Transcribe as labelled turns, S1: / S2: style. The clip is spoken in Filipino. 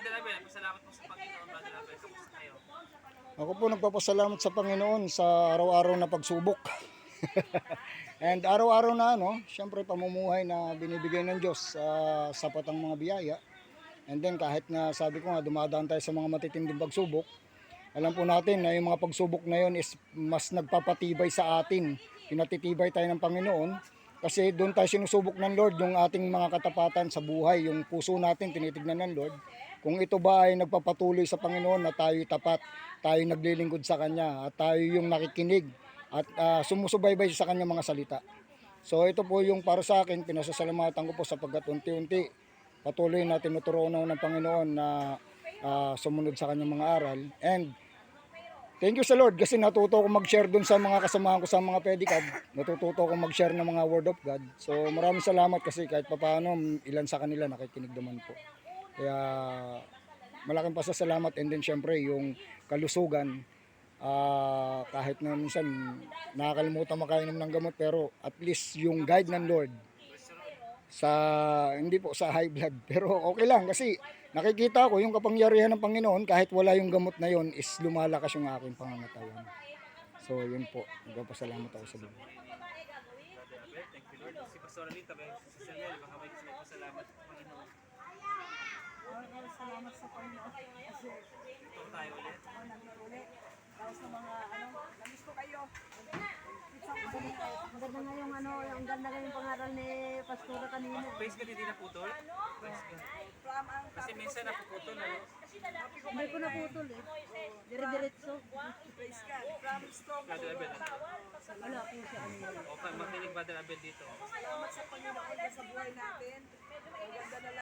S1: Brother Abel, pasalamat po sa Panginoon, Brother Abel. Kamusta kayo?
S2: Ako po nagpapasalamat sa Panginoon sa araw-araw na pagsubok. And araw-araw na syempre pamumuhay na binibigay ng Diyos sa sapat ang mga biyaya. And then kahit na sabi ko nga dumadaan tayo sa mga matitinding pagsubok, alam po natin na yung mga pagsubok na yun is mas nagpapatibay sa atin. Pinatitibay tayo ng Panginoon kasi doon tayo sinusubok ng Lord yung ating mga katapatan sa buhay, yung puso natin tinitignan ng Lord. Kung ito ba ay nagpapatuloy sa Panginoon na tayo tapat, tayo naglilingkod sa Kanya at tayo yung nakikinig at sumusubaybay sa Kanyang mga salita. So ito po yung para sa akin, pinasasalamatan ko po sapagkat unti-unti patuloy na tinuturuan ng Panginoon na sumunod sa Kanyang mga aral. And thank you sa Lord kasi natuto ko mag-share dun sa mga kasamahan ko sa mga pedicab. Natututo ko mag-share ng mga word of God. So maraming salamat kasi kahit papaano ilan sa kanila nakikinig naman po. Kaya malaking pasasalamat and then syempre yung kalusugan. Kahit na minsan nakakalimutan makainom ng gamot pero at least yung guide ng Lord sa hindi po sa high blood pero okay lang kasi nakikita ko yung kapangyarihan ng Panginoon kahit wala yung gamot na yon is lumalakas yung aking pangangatawan. So yun po, nagpapasalamat ako sa Lord.
S1: Brother Abel, thank you Lord. Si Pastor Alita, si Samuel, baka may gusto may pasalamat sa Panginoon.
S3: Salamat sa Panginoon. Kasi
S1: Ito tayo ulit.
S3: nag-ulit. Tapos sa mga namiss ko kayo. Maganda nga yung yung ganda nga yung pangaral ni Pastora kanina.
S1: Praise God, hindi naputol? Praise God. Kasi minsan napuputol, ano?
S3: Hindi ko naputol eh. Dire-diretso.
S4: Praise God. From strong
S1: Brother Abel,
S3: Wala po siya
S1: o makinig Brother Abel dito.
S4: Salamat sa Panginoon sa buhay natin. Ang ganda na